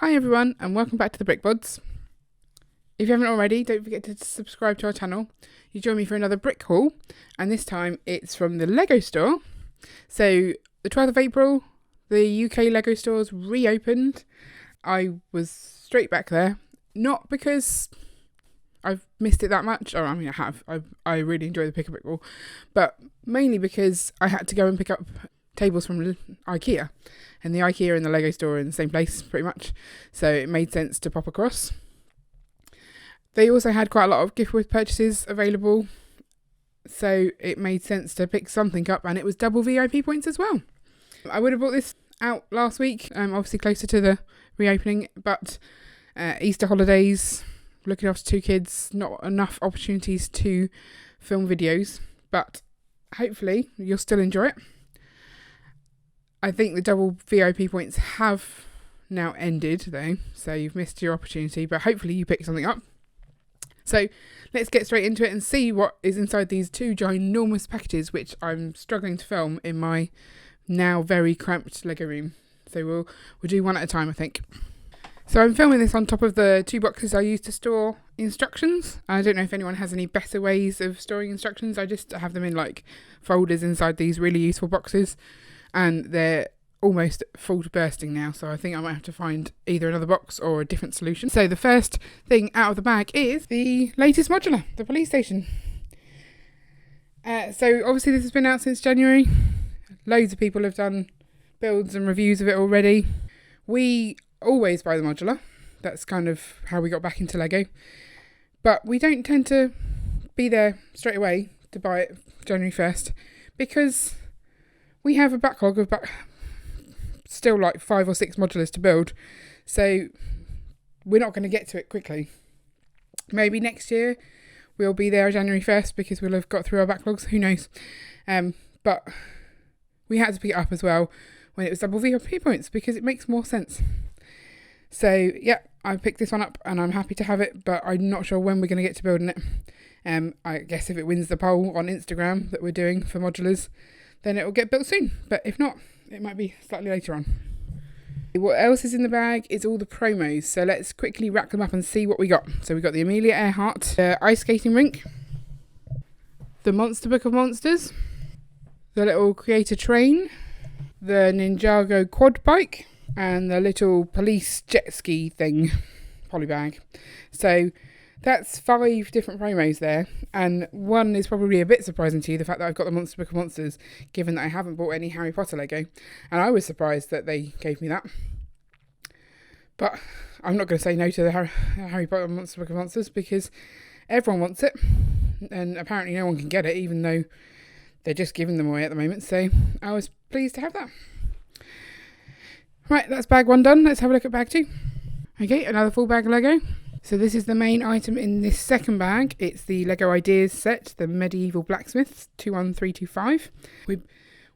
Hi everyone and welcome back to the Bods. If you haven't already, don't forget to subscribe to our channel. You join me for another brick haul, and this time it's from the Lego store. So the 12th of April, the UK Lego stores reopened. I was straight back there, not because I've missed it that much, or I mean I have, I really enjoy the pick a brick haul, but mainly because I had to go and pick up tables from IKEA, and the IKEA and the Lego store are in the same place pretty much, so it made sense to pop across. They also had quite a lot of gift with purchases available, so it made sense to pick something up, and it was double VIP points as well. I would have bought this out last week, obviously closer to the reopening, but Easter holidays, looking after two kids, not enough opportunities to film videos, but hopefully you'll still enjoy it. I think the double VIP points have now ended though, so you've missed your opportunity, but hopefully you pick something up. So let's get straight into it and see what is inside these two ginormous packages, which I'm struggling to film in my now very cramped Lego room. So we'll do one at a time, I think. So I'm filming this on top of the two boxes I use to store instructions. I don't know if anyone has any better ways of storing instructions. I just have them in like folders inside these really useful boxes, and they're almost full to bursting now, so I think I might have to find either another box or a different solution. So the first thing out of the bag is the latest modular, the police station. So obviously this has been out since January. Loads of people have done builds and reviews of it already. We always buy the modular. That's kind of how we got back into Lego. But we don't tend to be there straight away to buy it January 1st because we have a backlog of still like 5 or 6 modulars to build, so we're not going to get to it quickly. Maybe next year we'll be there January 1st because we'll have got through our backlogs, who knows. But we had to pick it up as well when it was double VIP points because it makes more sense. So yeah, I picked this one up and I'm happy to have it, but I'm not sure when we're going to get to building it. I guess if it wins the poll on Instagram that we're doing for modulars, then it will get built soon, but if not, it might be slightly later on. What else is in the bag is all the promos, so let's quickly rack them up and see what we got. So we got the Amelia Earhart the ice skating rink, the Monster Book of Monsters, the little creator train, the Ninjago quad bike, and the little police jet ski thing, polybag. So that's 5 different promos there, and one is probably a bit surprising to you, the fact that I've got the Monster Book of Monsters, given that I haven't bought any Harry Potter Lego, and I was surprised that they gave me that. But I'm not going to say no to the Harry Potter Monster Book of Monsters because everyone wants it, and apparently no one can get it, even though they're just giving them away at the moment, so I was pleased to have that. Right, that's bag 1 done. Let's have a look at bag 2. Okay, another full bag of Lego. So this is the main item in this second bag. It's the Lego Ideas set, the Medieval Blacksmiths 21325.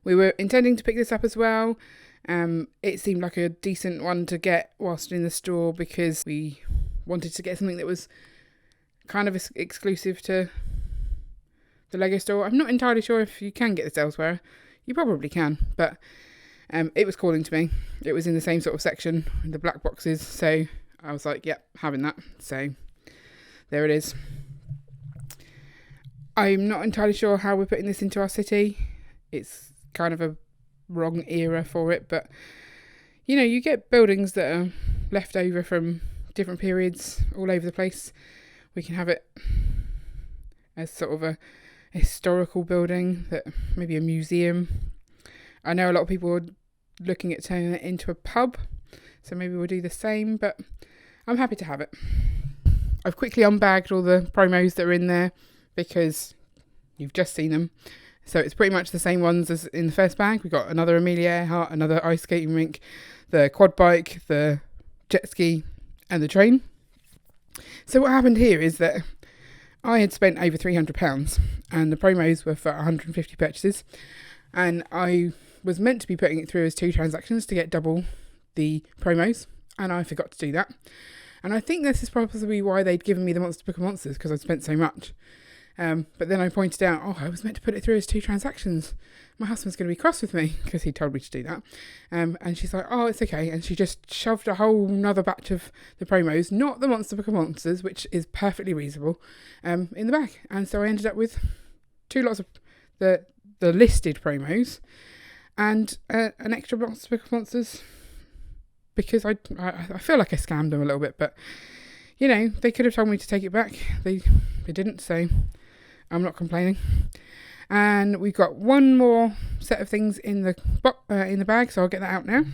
We were intending to pick this up as well. It seemed like a decent one to get whilst in the store because we wanted to get something that was kind of exclusive to the Lego store. I'm not entirely sure if you can get this elsewhere. You probably can, but it was calling to me. It was in the same sort of section, the black boxes, so I was like, yep, having that. So there it is. I'm not entirely sure how we're putting this into our city. It's kind of a wrong era for it, but you know, you get buildings that are left over from different periods all over the place. We can have it as sort of a historical building, that maybe a museum. I know a lot of people are looking at turning it into a pub, so maybe we'll do the same, but I'm happy to have it. I've quickly unbagged all the promos that are in there because you've just seen them. So it's pretty much the same ones as in the first bag. We've got another Amelia Earhart, another ice skating rink, the quad bike, the jet ski, and the train. So what happened here is that I had spent over £300 and the promos were for 150 purchases, and I was meant to be putting it through as 2 transactions to get double the promos, and I forgot to do that. And I think this is probably why they'd given me the Monster Book of Monsters, because I'd spent so much. But then I pointed out, oh, I was meant to put it through as 2 transactions. My husband's going to be cross with me because he told me to do that. And she's like, oh, it's okay. And she just shoved a whole nother batch of the promos, not the Monster Book of Monsters, which is perfectly reasonable, in the bag. And so I ended up with 2 lots of the listed promos and an extra Monster Book of Monsters, because I feel like I scammed them a little bit, but you know, they could have told me to take it back. They didn't, so I'm not complaining. And we've got one more set of things in the bag, so I'll get that out now.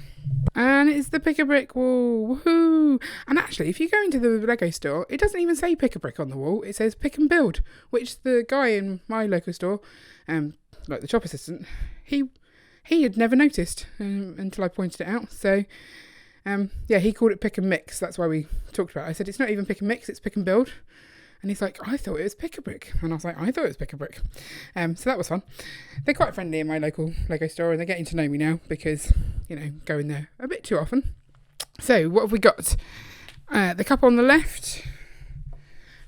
And it's the Pick-a-Brick wall. Woohoo! And actually, if you go into the Lego store, it doesn't even say Pick-a-Brick on the wall. It says Pick and Build, which the guy in my local store, like the shop assistant, he had never noticed until I pointed it out. So, yeah, he called it Pick and Mix. That's why we talked about it. I said, it's not even Pick and Mix, it's Pick and Build. And he's like, I thought it was Pick-a-Brick. And I was like, I thought it was Pick-a-Brick. So that was fun. They're quite friendly in my local Lego store, and they're getting to know me now because, you know, go in there a bit too often. So what have we got? The cup on the left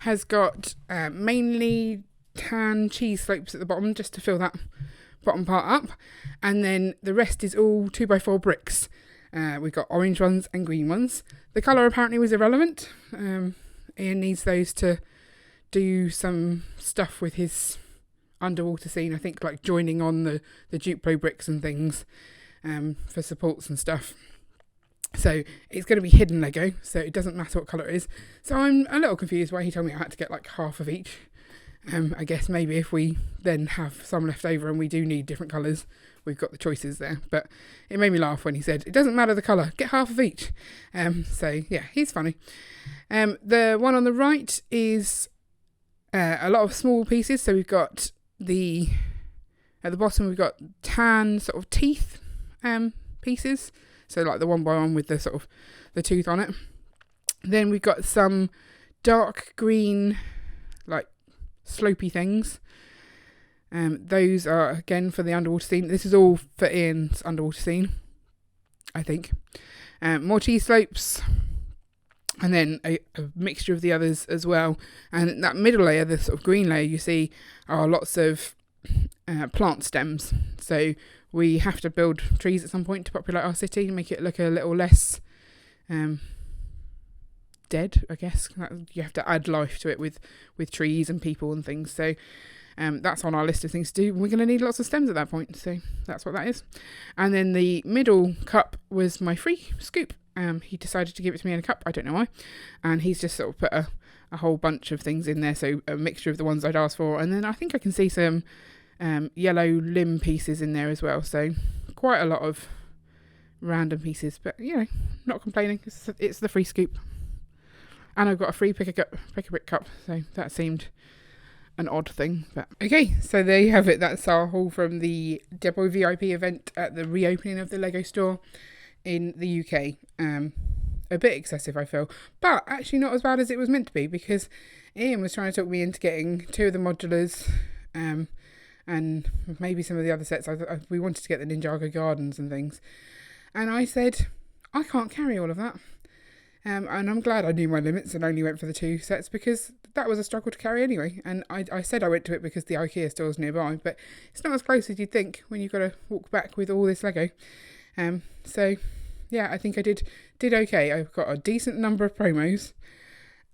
has got mainly tan cheese slopes at the bottom, just to fill that bottom part up. And then the rest is all 2x4 bricks. We've got orange ones and green ones. The colour apparently was irrelevant. Ian needs those to do some stuff with his underwater scene, I think, like joining on the Duplo bricks and things for supports and stuff. So it's going to be hidden Lego, so it doesn't matter what colour it is. So I'm a little confused why he told me I had to get like half of each. I guess maybe if we then have some left over and we do need different colours, we've got the choices there. But it made me laugh when he said, it doesn't matter the colour, get half of each. So yeah, he's funny. The one on the right is a lot of small pieces. So we've got at the bottom, we've got tan sort of teeth pieces. So like the 1x1 with the sort of the tooth on it. Then we've got some dark green, like slopey things. Those are again for the underwater scene. This is all for Ian's underwater scene, I think. More cheese slopes, and then a mixture of the others as well. And that middle layer, the sort of green layer you see, are lots of plant stems. So we have to build trees at some point to populate our city and make it look a little less dead, I guess. You have to add life to it with trees and people and things. So that's on our list of things to do. We're going to need lots of stems at that point, so that's what that is. And then the middle cup was my free scoop. He decided to give it to me in a cup, I don't know why, and he's just sort of put a whole bunch of things in there, so a mixture of the ones I'd asked for, and then I think I can see some yellow limb pieces in there as well, so quite a lot of random pieces, but you know, not complaining. It's the free scoop. And I've got a free Pick-a-Brick cup, so that seemed an odd thing. But okay, so there you have it. That's our haul from the Debo VIP event at the reopening of the Lego store in the UK. A bit excessive, I feel, but actually not as bad as it was meant to be, because Ian was trying to talk me into getting 2 of the modulars, and maybe some of the other sets. We wanted to get the Ninjago Gardens and things, and I said I can't carry all of that. And I'm glad I knew my limits and only went for the 2 sets, because that was a struggle to carry anyway. And I said I went to it because the IKEA store's nearby, but it's not as close as you'd think when you've got to walk back with all this Lego. So yeah, I think I did okay. I've got a decent number of promos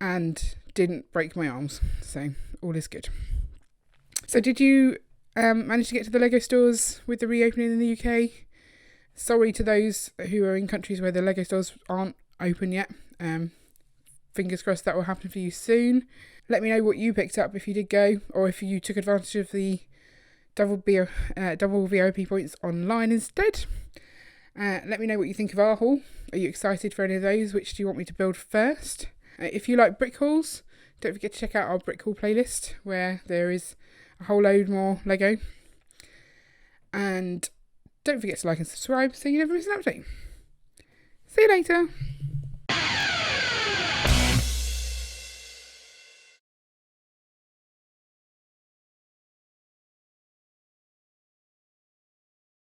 and didn't break my arms, so all is good. So did you manage to get to the Lego stores with the reopening in the UK? Sorry to those who are in countries where the Lego stores aren't open yet. Fingers crossed that will happen for you soon. Let me know what you picked up if you did go, or if you took advantage of the double VIP points online instead. Let me know what you think of our haul. Are you excited for any of those? Which do you want me to build first? If you like brick hauls, don't forget to check out our brick haul playlist, where there is a whole load more Lego. And don't forget to like and subscribe so you never miss an update. See you later.